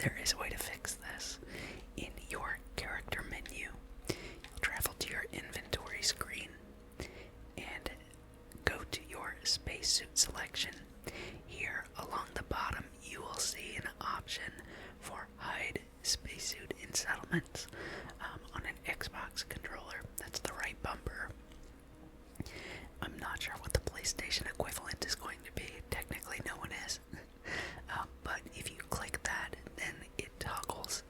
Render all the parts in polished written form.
there is a way to fix this. In your character menu, you'll travel to your inventory screen and go to your spacesuit selection. Here along the bottom, you will see an option for hide spacesuit in settlements. On an Xbox controller, that's the right bumper. I'm not sure what the PlayStation equivalent is going to be. Technically, no one is. But if you click that, then it toggles,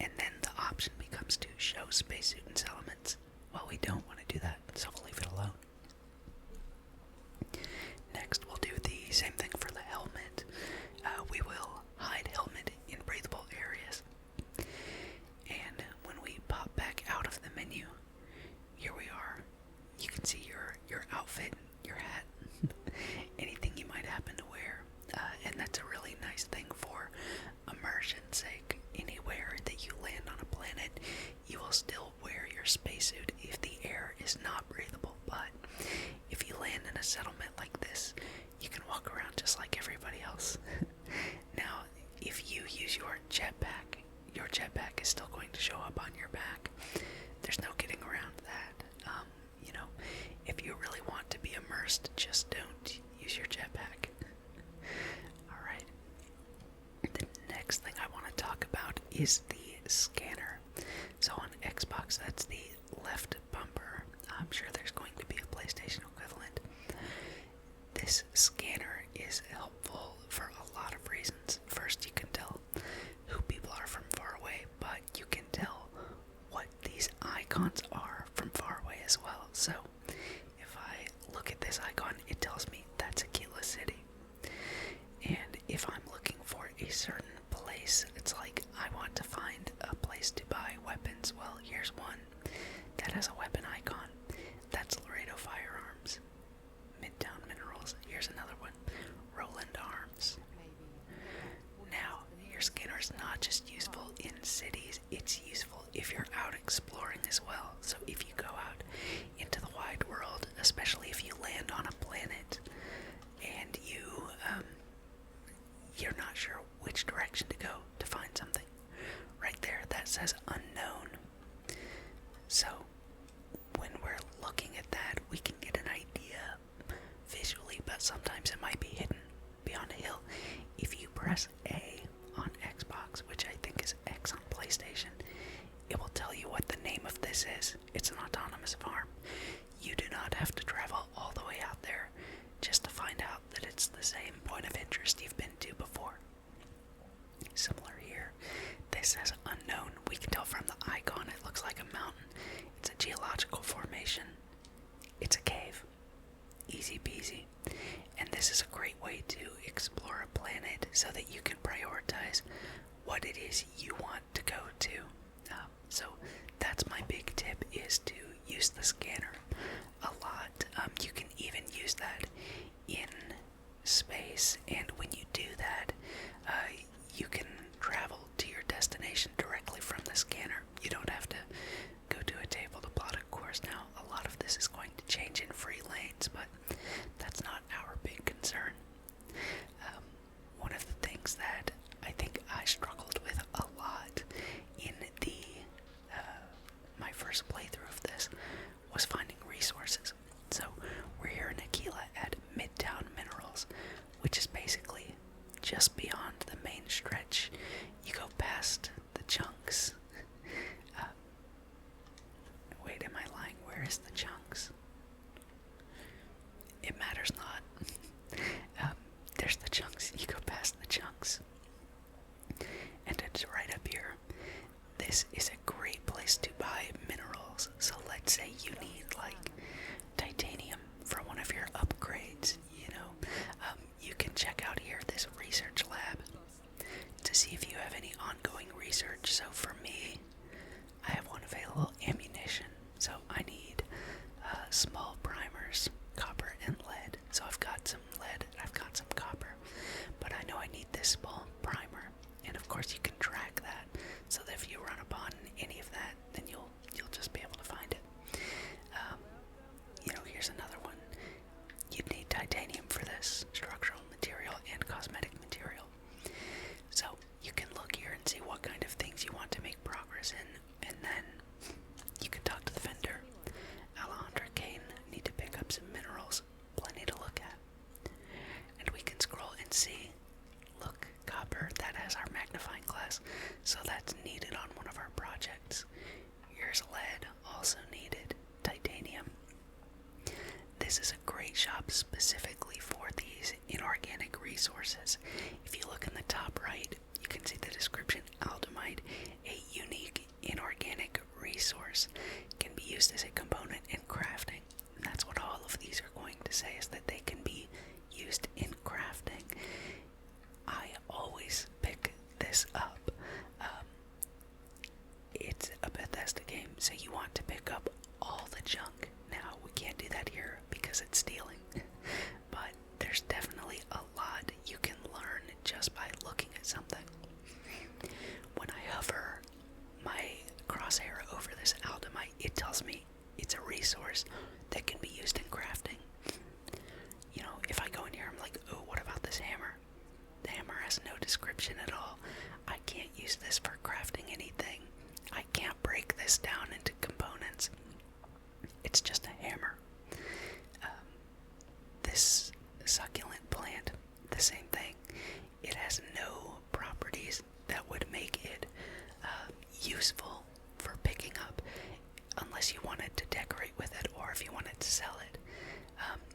and then the option becomes to show spacesuit and settlements. Well, we don't want to do that, so we'll leave it alone. Next, we'll do the same thing for the helmet. We will hide helmet in breathable areas. And when we pop back out of the menu, here we are. You can see your outfit, your hat, anything you might happen to wear. And that's a really nice thing for immersion's sake. Anywhere that you land on a planet, you will still wear your spacesuit if the air is not breathable. But if you land in a settlement like this, you can walk around just like everybody else. Now, if you use your jetpack is still going to show up on your back. There's no getting around that. If you really want to be immersed, just don't use your jetpack. Alright. The next thing I want to talk about is the scanner. So on Xbox, that's the left bumper. I'm sure there's going to be a PlayStation equivalent. This scanner is helpful for a lot of reasons. First, you can tell who people are from far away, but you can tell what these icons are from far away as well. So, if I look at this icon, it tells me that's Aquila City. And if I'm looking for a certain place, it's like I want to find a place to buy weapons. Well, here's one that has a weapon icon. That's Laredo Firearms. Midtown Minerals. Here's another one. Roland Arms. Now, your scanner is not just useful in cities, it's useful if you're out exploring as well. So if you go out into the wide world, especially if you land on a planet and you're not sure which direction to go to find something, right there that says unknown. So when we're looking at that, we can get an idea visually, but sometimes it might be hidden beyond a hill. If you press A on Xbox, which I think is X on PlayStation, it will tell you what the name of this is. It's an autonomous farm. You do not have to travel all the way out there just to find out that it's the same point of interest you've been to before. Similar here. This says unknown. We can tell from the icon it looks like a mountain. It's a geological formation. It's a cave. Easy peasy. And this is a great way to explore a planet so that you can prioritize what it is you want to go to. So that's my big tip, is to use the scanner a lot. You can even use that in space, and when you do that, you can travel to your destination directly from the scanner. You don't have to go to a table to plot a course. Now, a lot of this is going to change in free lanes, but that's not our big concern. One of the things that I think I struggled with a lot in my first playthrough of this was finding resources. So we're here in Aquila at Midtown Minerals, which is basically just beyond the main stretch. You go past the chunks. Wait, am I lying? Where is the chunks? It matters not. There's the chunks. You go past the chunks. And it's right up here. This is a great place to buy minerals. So let's say you need like titanium for one of your upgrades, you can check out here this research lab to see if you have any ongoing research. So for me, I have one available, ammunition. So I need small primers, copper and lead. So I've got some lead, I've got some copper, but I know I need this small primer. And of course you can track that, so that if you run upon any of that, then you'll just be able to find it. Here's another one. You'd need titanium for this, structural material and cosmetic material. So you can look here glass, so that's needed on one of our projects. Here's lead, also needed. Titanium. This is a great shop specifically for these inorganic resources. If you look in the top right, you can see the description: aldemite, a unique inorganic resource, can be used as a component in crafting. And that's what all of these are going to say, is that they can be used in crafting. I always pick this up. It's a Bethesda game, so you want to pick up all the junk. Now, we can't do that here because it's stealing, but there's definitely a lot you can learn just by looking at something. When I hover my crosshair over this aldemite, it tells me it's a resource that can be used in crafting. You know, if I go in here, I'm like, oh, what about this hammer? The hammer has no description at all. I can't use this for crafting anything. I can't break this down into components. It's just a hammer. This succulent plant, the same thing. It has no properties that would make it useful for picking up, unless you wanted to decorate with it or if you wanted to sell it.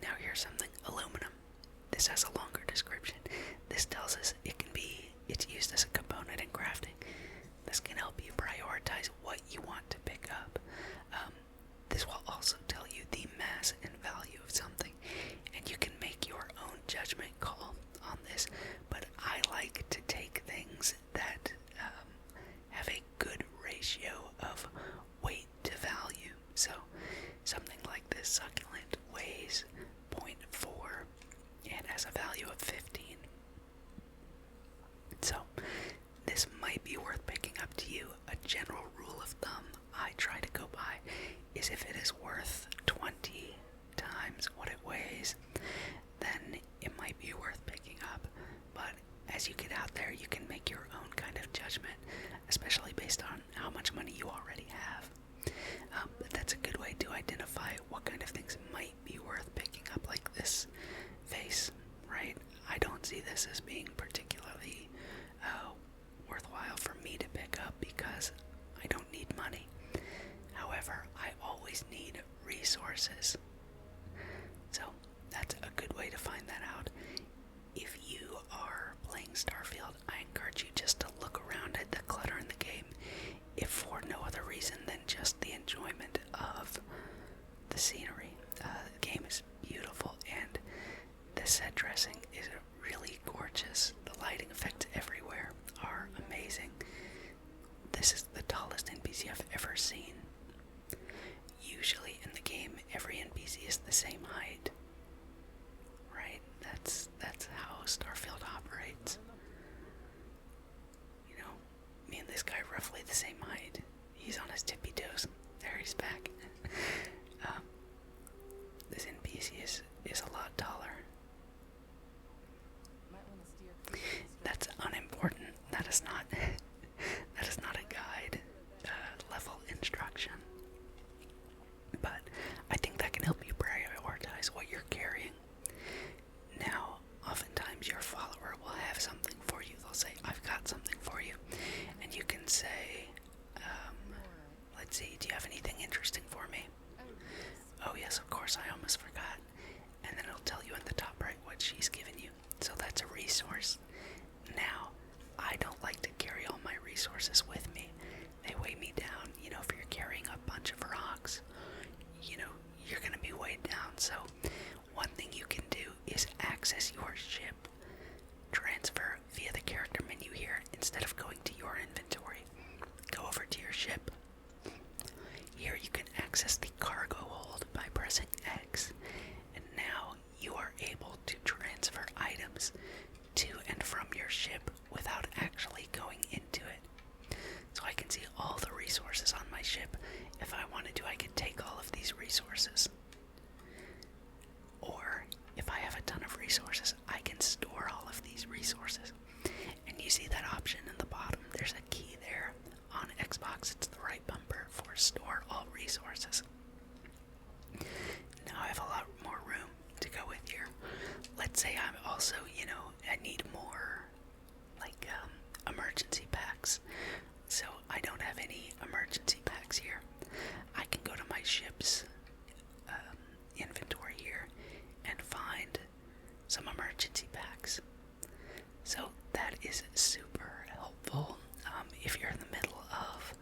Now here's something: aluminum. This has a longer description. This tells us it's used as a component in crafting. This can help you prioritize what you want to pick up. This will also tell you the mass and value of something, and you can make your own judgment call on this, but I like to take things that have a good ratio of weight to value. So something like this succulent weighs 0.4 and has a value of 15. So this might be worth picking up to you. A general rule of thumb I try to go by is if it is worth 20 times what it weighs, then it might be worth picking up. But as you get out there, you can make your own kind of judgment, especially based on how much money you already have. But that's a good way to identify what kind of things might be worth picking up, like this vase, right? I don't see this as being particularly worthwhile for me to pick up because I don't need money. However, I always need resources. So that's a good way to find that out. If you are playing Starfield, I encourage you just to look around at the clutter in the game, if for no other reason than just the enjoyment of the scenery. The game is beautiful, and the set dressing is really gorgeous. The lighting effects everywhere are amazing. This is the tallest NPC I've ever seen. Usually in the game, every NPC is the same height. Right? That's how Starfield operates. You know, me and this guy are roughly the same height. He's on his tippy toes. There, he's back. This NPC is a lot taller. That's unimportant. That is not a guide level instruction. But I think that can help you prioritize what you're carrying. Now, oftentimes your follower will have something for you. They'll say, I've got something for you. And you can say, let's see, do you have anything interesting for me? Oh yes, of course, I almost forgot. And then it'll tell you in the top right what she's given you. So that's a resource. Now, I don't like to carry all my resources with me. They weigh me down. You know, if you're carrying a bunch of rocks, you know, you're going to be weighed down. So one thing you can do is access your ship. Transfer via the character menu here. Instead of going to your inventory, go over to your ship. Here you can access the cargo hold by pressing X. And now you are able to transfer items to and from your ship without actually going into it. So I can see all the resources on my ship. If I wanted to, I could take all of these resources. Or, if I have a ton of resources, I can store all of these resources. And you see that option in the bottom. There's a key there. On Xbox, it's the right bumper for store all resources. Now I have a lot more room to go with here. Let's say I'm also, I need more, emergency packs. emergency packs here. I can go to my ship's inventory here and find some emergency packs. So that is super helpful if you're in the middle of,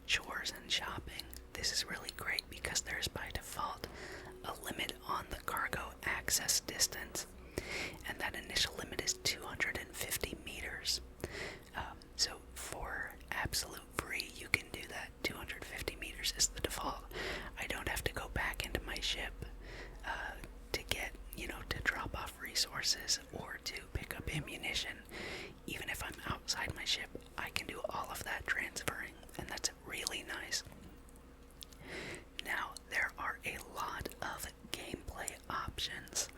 chores and shopping. This is really great because there's by default a limit on the cargo access distance, and that initial limit is 250 meters. So for absolute free, you can do that. 250 meters is the default. I don't have to go back into my ship to get, to drop off resources or to pick up ammunition. Even if I'm outside my ship, I can do all of that transferring, and that's really nice. Now, there are a lot of gameplay options.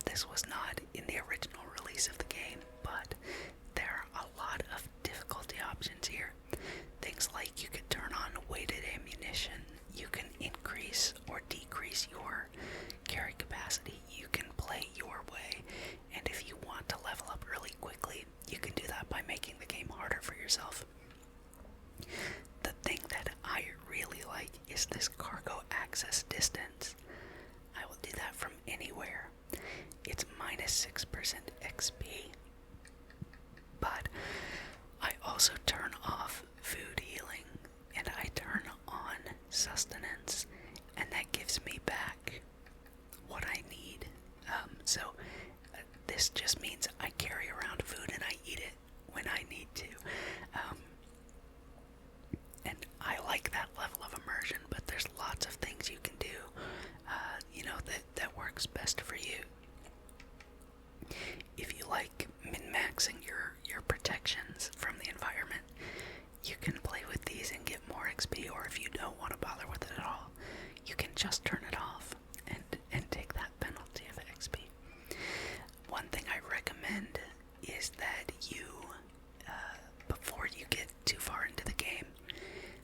This was not in the original release of the game, but there are a lot of difficulty options here. Things like you could turn on weighted ammunition, you can increase or decrease your carry capacity, you can play your way, and if you want to level up really quickly, you can do that by making the game harder for yourself. The thing that I really like is this cargo access distance. I will do that from anywhere. It's minus 6% XP. But I also turn off food healing and I turn on sustenance, and that gives me back what I need. This just means I carry around food and I eat it when I need to. And I like that level of immersion, but there's lots of things you can do, that works best for you. If you like min-maxing your protections from the environment, you can play with these and get more XP, or if you don't want to bother with it at all, you can just turn it off and take that penalty of XP. One thing I recommend is that you, before you get too far into the game,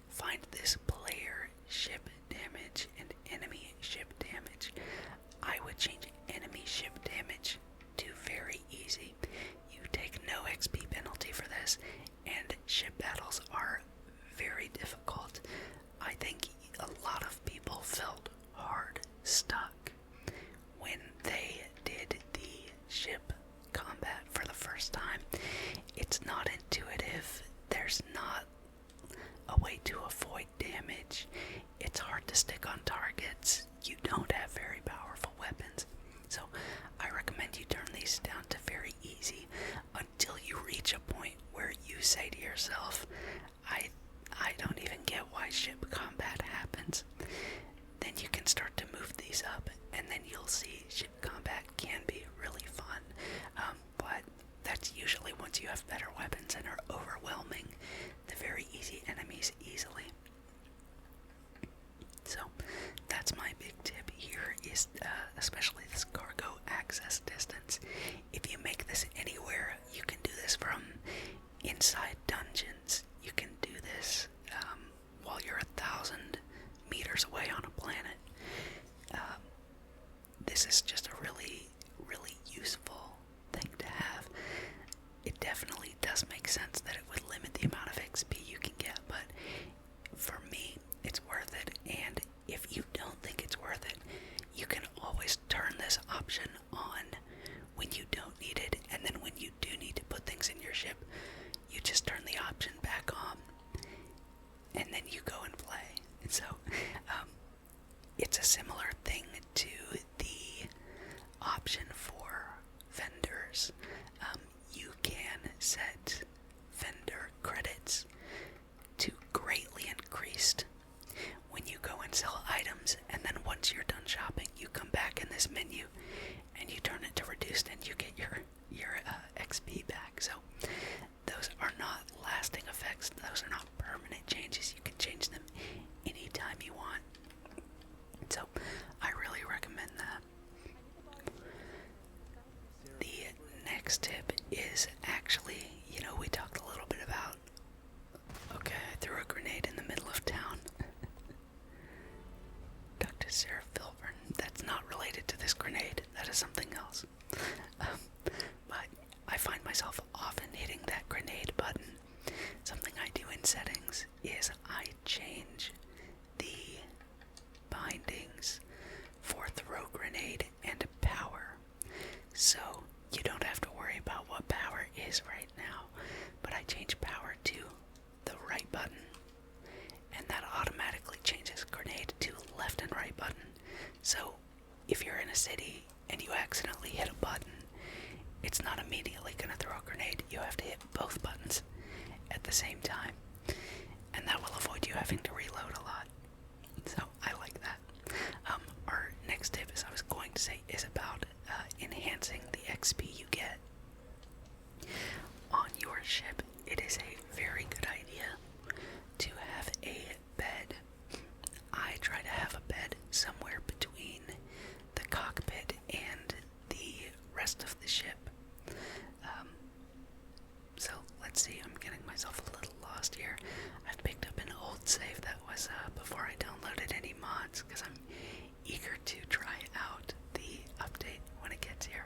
find this player ship damage and enemy ship damage. I would change enemy ship damage to very easy. You take no XP penalty for this, and ship battles are very difficult. I think a lot of people felt hard stuck when they did the ship combat for the first time. It's not intuitive. There's not a way to avoid damage. It's hard to stick on targets. You don't have very powerful weapons. So I recommend you turn these down to very easy until you reach a point where you say to yourself, I don't even get why ship combat happens. Then you can start to move these up, and then you'll see ship combat can be really fun. But that's usually once you have better weapons and are overwhelming the very easy enemies easily. So that's my big tip here, is especially this cargo access distance. If you make this anywhere, you can do this from inside dungeons. You can do this while you're 1,000 meters away on a planet. This is just a really, really useful thing to have. It definitely does make sense that it would limit the amount of XP you can get, but for me, it's worth it. And if you don't think it's worth it, you can always turn this option on when you don't need it, and then when you do need to put things in your ship, you just turn the option back on, and then you go and play. And so, it's a similar thing to the option for vendors. You can set vendor credits to greatly increased when you go and sell items, and then once you're done shopping, you come back in this menu and you turn it to reduced, and you get your XP back. So those are not lasting effects. Those are not permanent changes. You can change them anytime you want. So I really recommend that. The next tip is actually, we talked a little bit about, okay, I threw a grenade in the middle of town. Dr. Sarah Filburn, that's not related to this grenade. That is something else. But I find myself often hitting that grenade button. Something I do in settings is I change the bindings for throw grenade and power. So you don't have to worry about what power is right now, but I change power to the right button, and that automatically changes grenade to left and right button. So if you're in a city and you accidentally hit a button, it's not immediately going to throw a grenade. You have to hit both buttons at the same time, and that will avoid you having to reload a lot. So I like that. Our next tip, as I was going to say, is about enhancing the XP you get on your ship. It is a very good idea to have a bed. I try to have a bed somewhere between the cockpit and the rest of the ship. So let's see, I'm getting myself a little lost here. I've picked up an old save that was before I downloaded any mods, because I'm eager to try out the update when it gets here.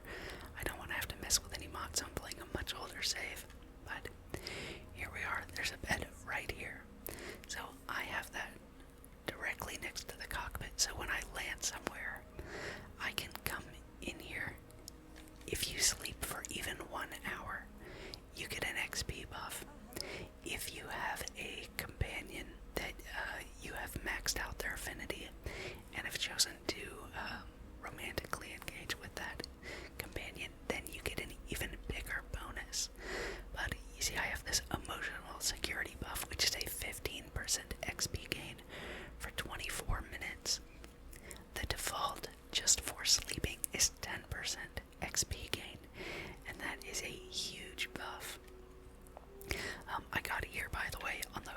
I don't want to have to mess with any mods, so I'm playing a much older save. But here we are, there's a bed right here. So I have that directly next to the cockpit, so when I land somewhere, I can come in here. If you sleep for even 1 hour, you get an XP buff. If you have a companion that you have maxed out their affinity and have chosen to romantically engage with that companion, then you get an even bigger bonus. But you see, I have this emotional security buff, which is a 15% XP gain for 24 minutes. The default, just for sleeping, is 10% XP gain, and that is a huge buff. I got it here, by the way, on the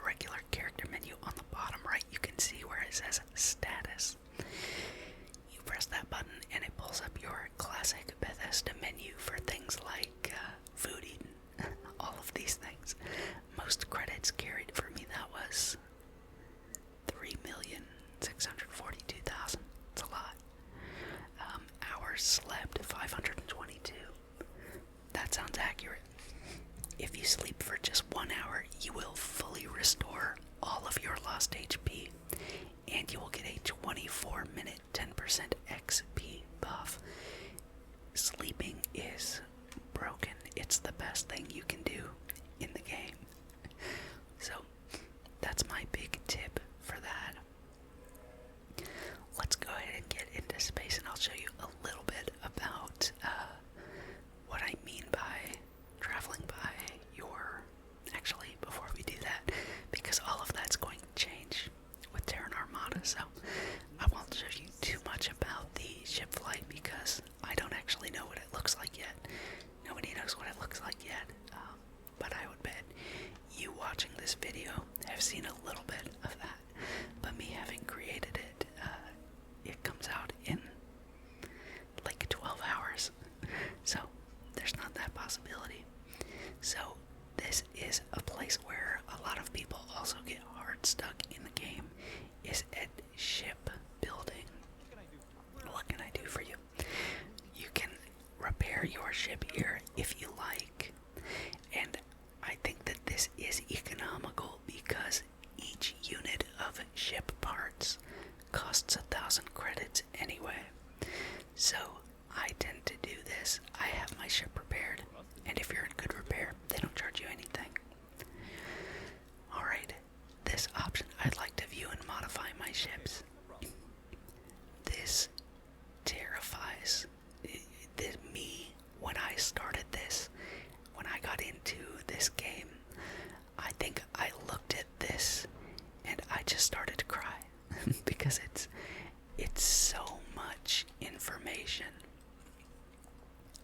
regular character menu on the bottom right. You can see where it says status. You press that button and it pulls up your classic Bethesda menu for things like food eaten, all of these things. Most credits carried for me, that was 3,642,000. It's a lot. Hours slept, 522. That sounds accurate. If you sleep for just 1 hour, you will fully restore all of your lost HP, and you will get a 24-minute 10% XP buff. Sleeping is broken. It's the best thing you can do in the game. So, that's my big tip for that. Let's go ahead and get into space, and I'll show you a little bit about what I mean by traveling by your... Actually, before we do that, because all of that's going to change with Terran Armada, so I won't show you too much about the ship flight, because I don't actually know what it looks like yet. Nobody knows what it looks like yet, but I would bet you watching this video have seen a little bit of that. But me having created it, it comes out in like 12 hours, so there's not that possibility. So this is a place where a lot of people also get hard stuck in the game, is at ship building. What can I do for you? You can repair your ship here if you like, and I think that this is economical because each unit of ship parts costs 1,000 credits anyway. So I tend to do this. I have my ship repaired, and if you're in good repair, they don't charge you anything. Alright, this option, I'd like to view and modify my ships. This terrifies me when I started this. When I got into this game, I think I looked at this and I just started to cry because it's so much information.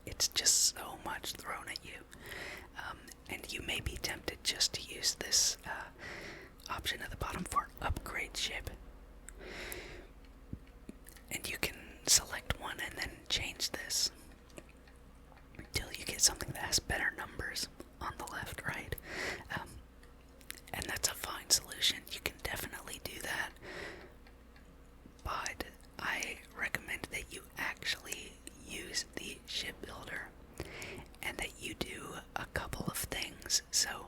It's just so much thrown at you, and you may be tempted just to use this option at the bottom for upgrade ship, and you can select one and then change this until you get something that has better numbers on the left, right? And that's a fine solution. You can definitely do that, but I recommend that you actually use the ship builder and that you do a couple of things. So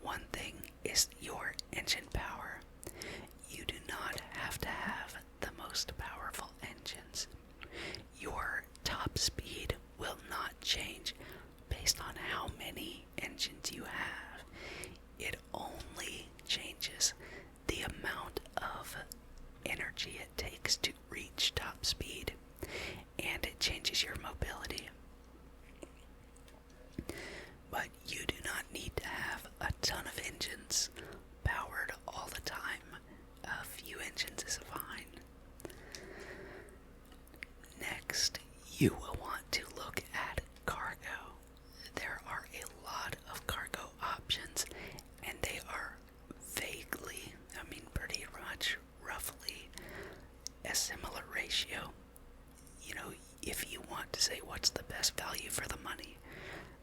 one thing ton of engines powered all the time. A few engines is fine. Next, you will want to look at cargo. There are a lot of cargo options, and they are vaguely, pretty much roughly a similar ratio. You know, if you want to say what's the best value for the money,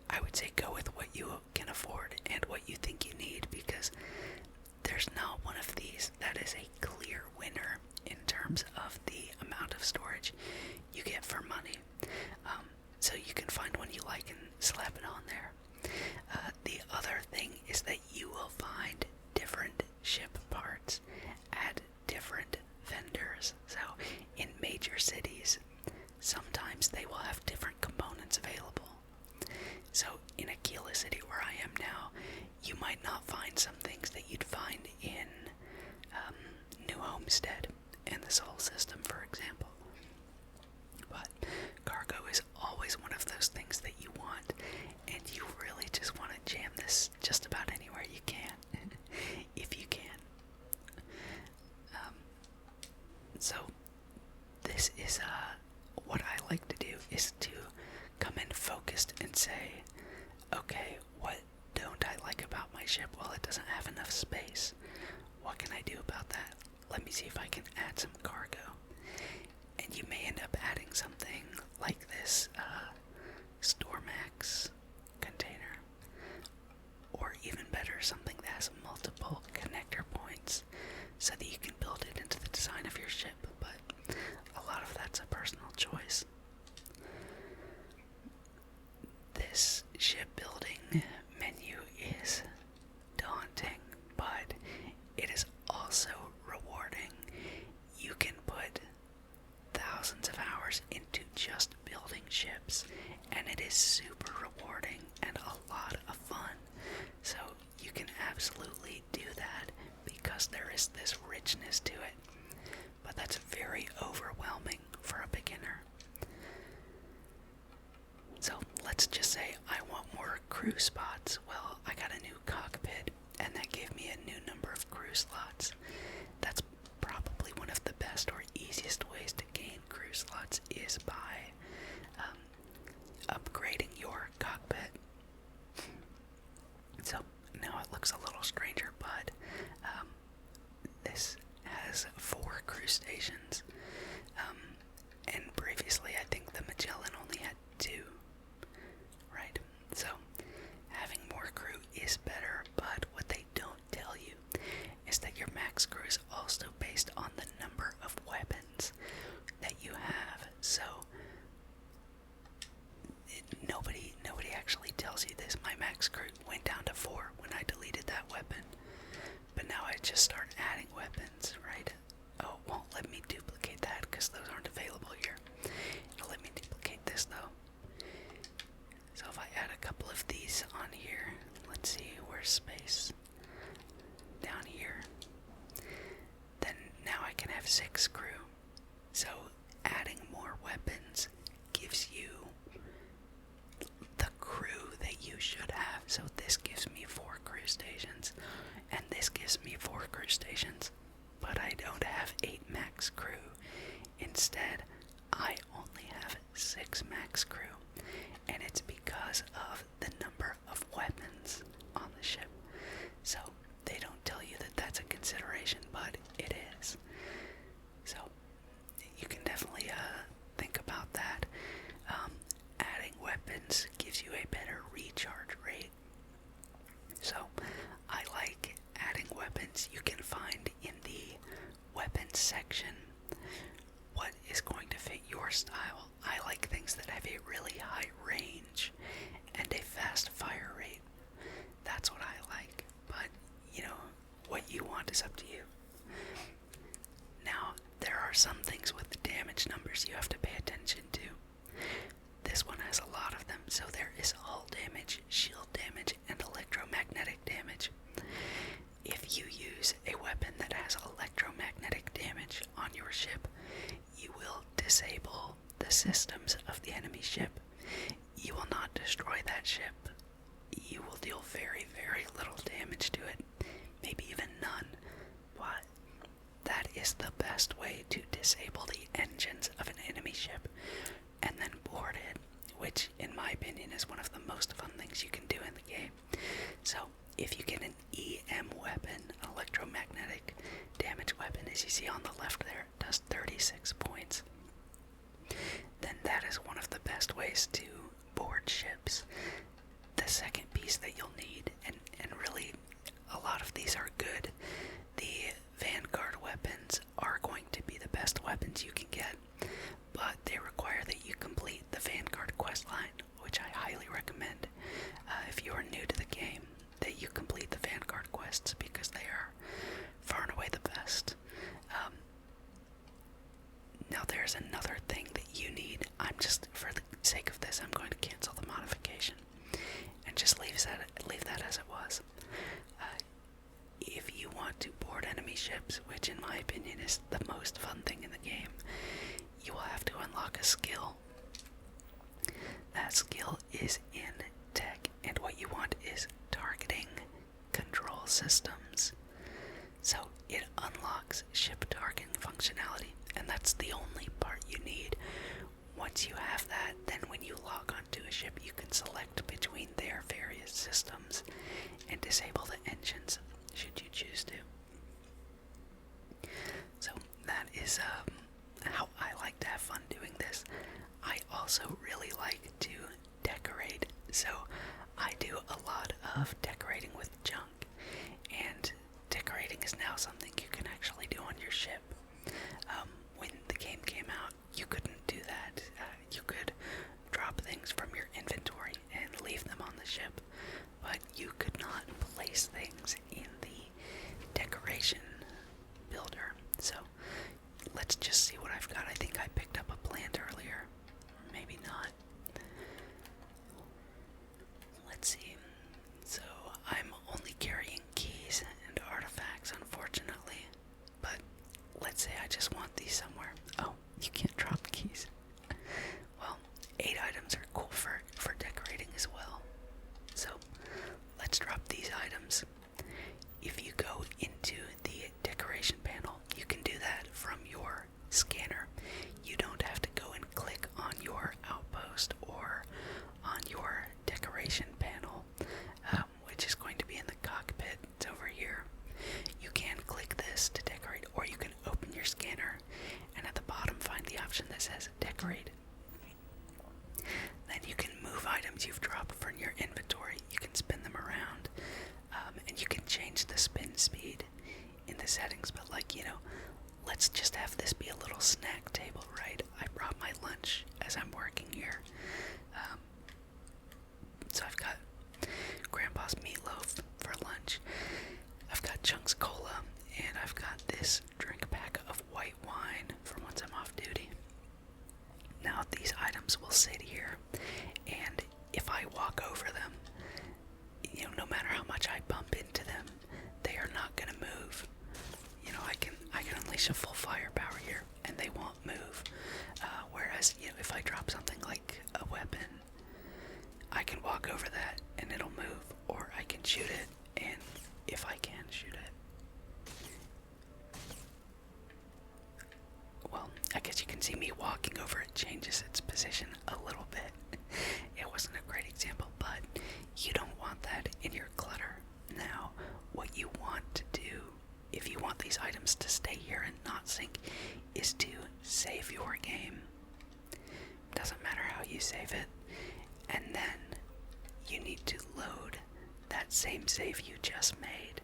I would say go with what you can afford and what you think you need, because there's not one of these that is a clear winner in terms of the amount of storage you get for money. So you can find one you like and slap it on there. The other thing is that you will find different ship parts at different vendors. So in major cities, sometimes they will have different components available. So in Aquila City, where I am now, you might not find some things that you'd find in New Homestead and the Sol system, for example. But cargo is always one of those things that you want, and you really just want to jam this just about anywhere you can, if you can. So this is what I like to do, is to come in focused and say, okay, what don't I like about my ship? Well, it doesn't have enough space. What can I do about that? Let me see if I can add some cargo. And you may end up adding something like this Stormax container, or even better, something that has multiple connector points so that you can build it into the design of your ship, but a lot of that's a personal choice. This shipbuilding menu is daunting, but it is also rewarding. You can put thousands of hours into just building ships, and it is super rewarding and a lot of fun. So you can absolutely do that because there is this richness to it, but that's very overwhelming for a beginner. So let's just say I want more crew spots. Well, I got a new cockpit, and that gave me a new number of crew slots. That's probably one of the best or easiest ways to gain crew slots, is by upgrading your cockpit. So now it looks a little stranger, but this has 4 crew stations, and previously I think the Magellan only had 2, right? So having more crew is better, but what they don't tell you is that your max crew is also based on the number of weapons that you have. So nobody actually tells you this. My max crew went down to 4 when I deleted that weapon, but now I just start adding weapons, right? Oh, it won't let me duplicate that because those aren't available here. It'll let me duplicate this though. So if I add a couple of these on here, let's see, where's space? Down here. Then now I can have 6 crew. So adding more weapons gives you the crew that you should have. So this gives me 4 crew stations, and this gives me 4 crew stations, but I don't have 8 max crew. Instead, I only have 6 max crew, and it's because of the number of weapons on the ship. So they don't tell you that that's a consideration, but it is. So you can definitely think about that. Adding weapons gives you a better recharge rate. So I like adding weapons. You can find in the weapons section what is going to fit your style. I like things that have a really high range and a fast fire rate. That's what I like. But, what you want is up to you. Now, there are some things with the damage numbers you have to pay attention to. This one has a lot of them, so there is hull damage, shield damage, and electromagnetic damage. If you use a weapon that has electromagnetic damage on your ship, you will disable the systems of the enemy ship. You will not destroy that ship. You will deal very, very little damage as you see on the left there, it does 36 points. Then that is one of the best ways to board ships. The second piece that you'll need, and really a lot of these are good, the Vanguard weapons are going to be the best weapons you can get, but they require that you complete the Vanguard questline, which I highly recommend if you are new to the game, that you complete the Vanguard quests because they are far and away the best. Now there's another thing that you need. For the sake of this, I'm going to cancel the modification and just leave that as it was. If you want to board enemy ships, which in my opinion is the most fun thing in the game, you will have to unlock a skill. That skill is in tech, and what you want is targeting control systems. So it unlocks ship targeting functionality, and that's the only part you need. Once you have that, then when you log onto a ship, you can select between their various systems and disable the engines, should you choose to. So that is how I like to have fun doing this. I also really like to decorate, so I do a lot of decorating with junk, and decorating is now something you can actually do on your ship. When the game came out, you couldn't do that. You could drop things from your inventory and leave them on the ship, but you could not place things in the decoration builder. So let's just see what I've got. I think I picked up a plant earlier. Maybe not. Let's see. So I'm only carrying keys and artifacts, unfortunately. But let's say I just want these somewhere. Oh, you can't drop keys. Well, 8 items are cool for decorating as well. So let's drop these items. If you go into the decoration panel, you can do that from your scanner. You don't have to go and click on your outpost or on your decoration panel, which is going to be in the cockpit. It's over here. You can click this to decorate, or you can open your scanner and at the bottom find the option that says decorate. Then you can move items you've dropped from your inventory. You can spin them around, and you can change the spin speed in the settings. But let's just have this be a little snack table, right? I brought my lunch as I'm working here. So I've got Grandpa's meatloaf for lunch. I've got Chunk's cola, and I've got this drink pack of white wine for once I'm off duty. Now these items will sit here, and if I walk over them, no matter how much I bump into them, they are not gonna move. I can unleash a full firepower here, and they won't move. Whereas, if I drop something like a weapon, I can walk over that and it'll move, or I can shoot it, and if I can shoot it, well, I guess you can see me walking over it changes its position a little bit. It wasn't a great example, but you don't want that in your clutter. Now, what you want to do, if you want these items to stay here and not sink, is to save your game. Doesn't matter how you save it. And then you need to load that same save you just made.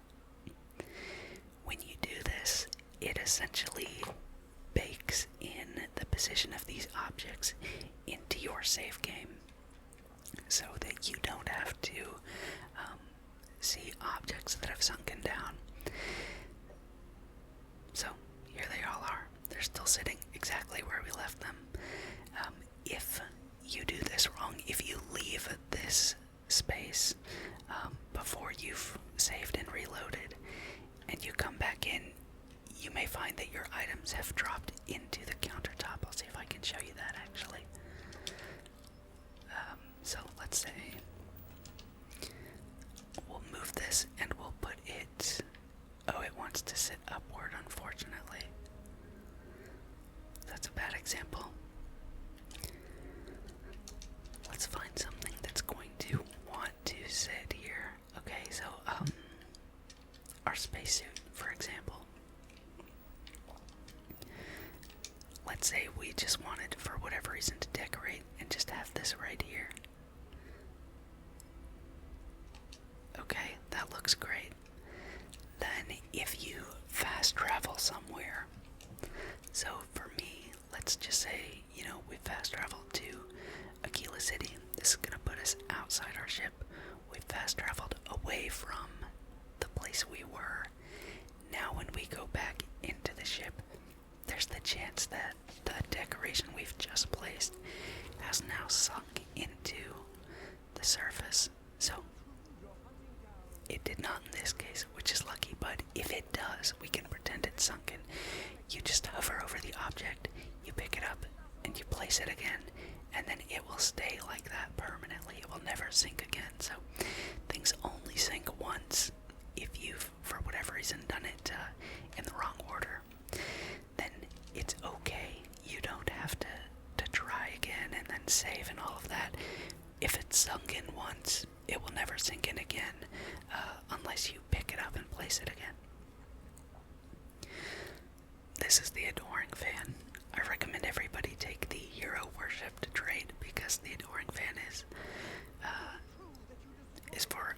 When you do this, it essentially bakes in the position of these objects into your save game, so that you don't have to see objects that have sunken down. So here they all are. They're still sitting exactly where we left them. If you do this wrong, if you leave this space before you've saved and reloaded, and you come back in, you may find that your items have dropped into the countertop. I'll see if I can show you that actually. So let's say we'll move this and we'll put it, it wants to sit upward, unfortunately. That's a bad example. Let's find something that's going to want to sit here. Okay, so our spacesuit, for example. let's say we just wanted, for whatever reason, to decorate and just have this right here. Okay, that looks great. Then if you fast travel somewhere, so for me, let's just say, we fast traveled to Aquila City. This is going to put us outside our ship. We fast traveled away from the place we were. Now when we go back into the ship, there's the chance that the decoration we've just placed has now sunk into the surface. So it did not in this case, which is lucky, but if it does, we can pretend it's sunken. You just hover over the object, you pick it up, and you place it again, and then it will stay like that permanently. It will never sink again. So things only sink once. If you've, for whatever reason, done it in the wrong order, then it's okay. You don't have to try again and then save and all of that. If it's sunk in once, it will never sink in again, unless you pick it up and place it again. This is the Adoring Fan. I recommend everybody take the Hero Worshipped trade because the Adoring Fan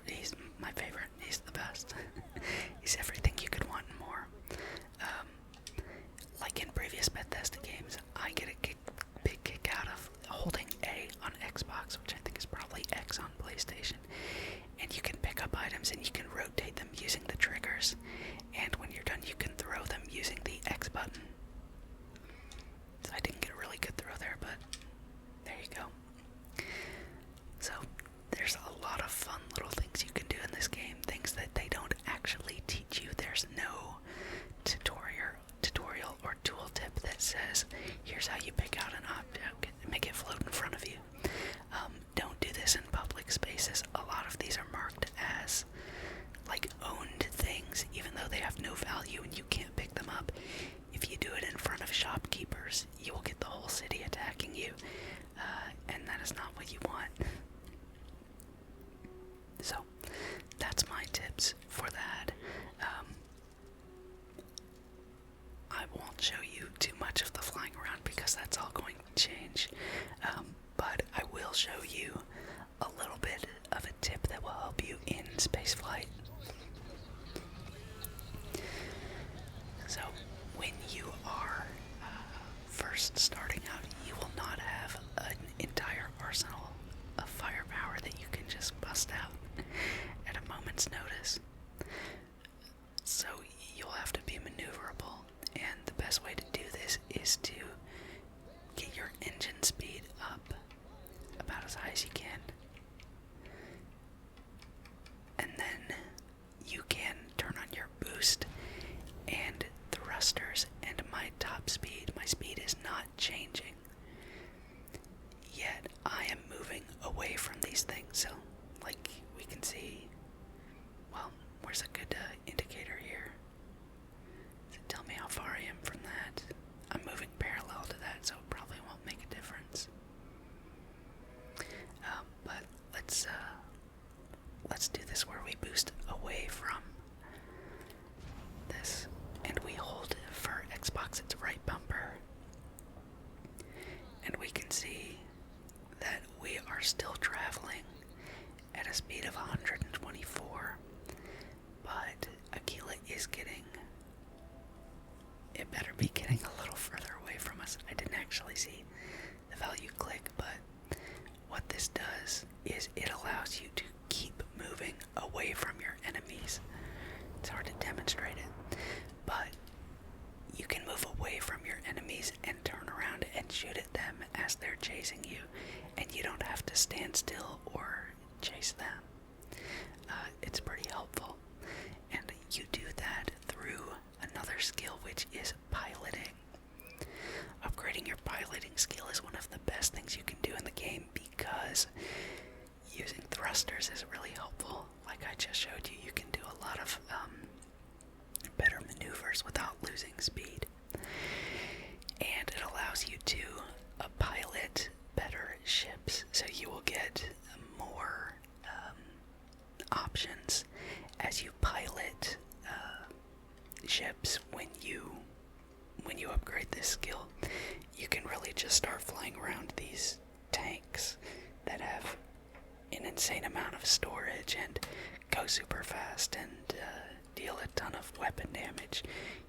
he's my favorite. He's the best. He's everything you could want and more. Like in previous Bethesda games, I get a big kick out of holding A on Xbox, which I think is probably X on PlayStation, and you can pick up items and you can rotate them using the triggers, and when you're done you can throw them using the X button. So I didn't get a really good throw there, but there you go. So there's a lot of fun little things you can do in this game, things that they don't actually teach you. There's no tutorial or tooltip that says, here's how you pick out an object and make it float in front of you. Don't do this in public spaces. A lot of these are marked as like owned things, even though they have no value and you can't pick them up. If you do it in front of shopkeepers, you will get the whole city attacking you, and that is not what you want. So, that's my tips for that. I won't show you too much of the flying around because that's all going to change, but I will show you a little bit of a tip that will help you in spaceflight. So, when you are first starting out, you will not have an entire arsenal of firepower that you can just bust out at a moment's notice. So you'll have to be maneuverable, and the best way to do this is to get your engine speed up about as high as you can. And then you can turn on your boost and thrusters, and my speed is not changing. Yet I am moving away from these things, so like we can see, well, where's a good indicator here? Does it tell me how far I am from that? I'm moving parallel to that, so it probably won't make a difference. But let's do this where we boost away from this, and we hold for Xbox its right bumper, and we can see that we are still traveling at a speed of 124, but Aquila is it better be getting a little further away from us. I didn't actually see the value click, but what this does is it allows you to keep moving away from your enemies. It's hard to demonstrate it, but you can move away from your enemies and turn around and shoot at them as they're chasing you, and you don't have to stand still or chase them. It's pretty helpful, and you do that through another skill, which is piloting. Upgrading your piloting skill is one of the best things you can do in the game, because using storage and go super fast and deal a ton of weapon damage.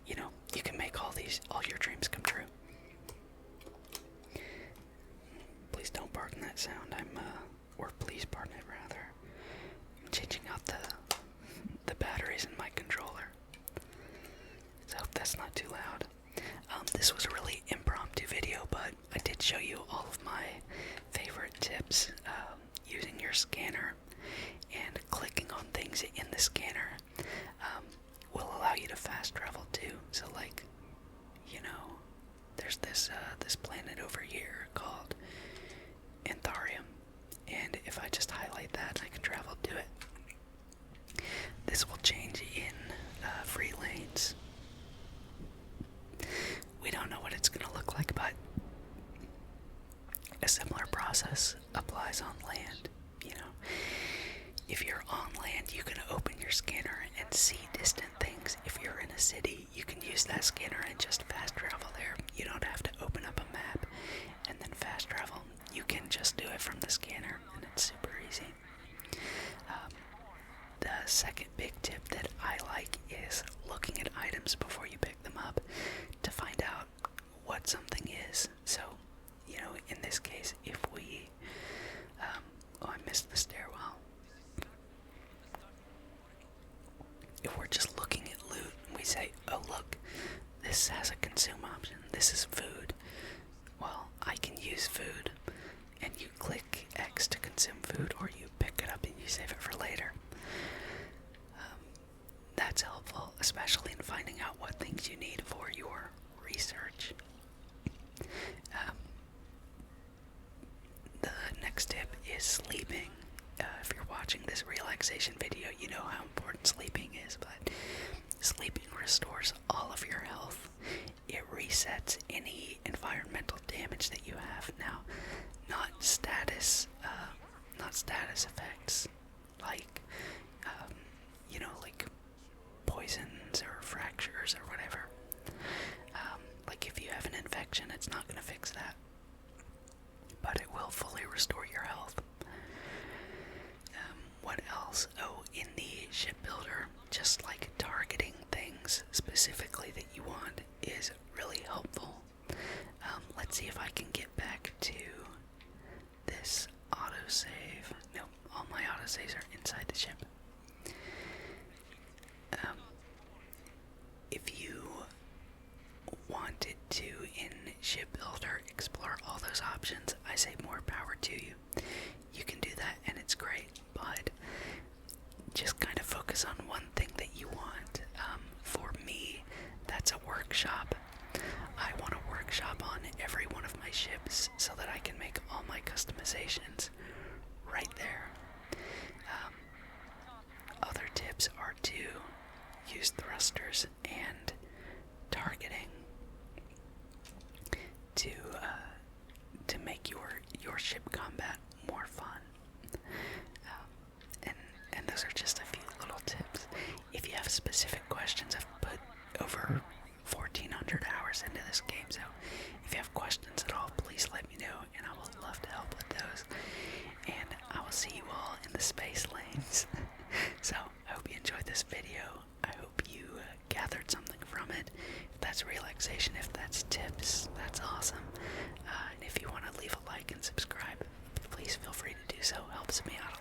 You know, you can make all your dreams come true. Please don't pardon that sound. Or please pardon it rather. I'm changing out the batteries in my controller. So I hope that's not too loud. This was a really impromptu video, but I did show you all of my favorite tips using your scanner, and clicking on things in the scanner will allow you to fast travel too. So like, you know, there's this planet over here called Antharium, and if I just highlight that, I can travel to it. This will change in free lanes. We don't know what it's going to look like, but a similar process applies on land. You know, if you're on land, you can open your scanner and see distant things. If you're in a city, you can use that scanner and just fast travel there. You don't have to open up a map and then fast travel. You can just do it from the scanner, and it's super easy. The second big tip that I like is looking at items before you pick them up to find out what something is. So, you know, in this case, if we... I missed the stairwell. If we're just looking at loot and we say, oh look, this has a consume option, this is food. Well, I can use food, and you click X to consume food, or you pick it up and you save it for later. That's helpful, especially in finding out what things you need for your research. The next tip is sleeping. If you're watching this relaxation video, you know how important sleeping is, but sleeping restores all of your health. It resets any environmental damage that you have. Now, not status effects, like, you know, like poisons or fractures or whatever. Like if you have an infection, it's not going to fix that, but it will fully restore your health. What else? Oh, in the shipbuilder, just like targeting things specifically that you want is really helpful. Let's see if I can get back to this autosave. No, all my autosaves are inside the ship. If you wanted to, in shipbuilder, explore all those options, I say more power to you. You can do that, and it's great, but just kind of focus on one thing that you want. For me, that's a workshop. I want a workshop on every one of my ships so that I can make all my customizations right there. Other tips are to use thrusters and targeting to make your ship combat more fun. And those are just a few little tips. If you have specific questions, I've put over 1,400 hours into this game, so if you have questions at all, please let me know, and I will love to help with those. And I will see you all in the space lanes. So, I hope you enjoyed this video. I hope you gathered something from it. If that's relaxation, if that's tips, that's awesome. And if you want to leave a like and subscribe, please feel free to do so. Helps me out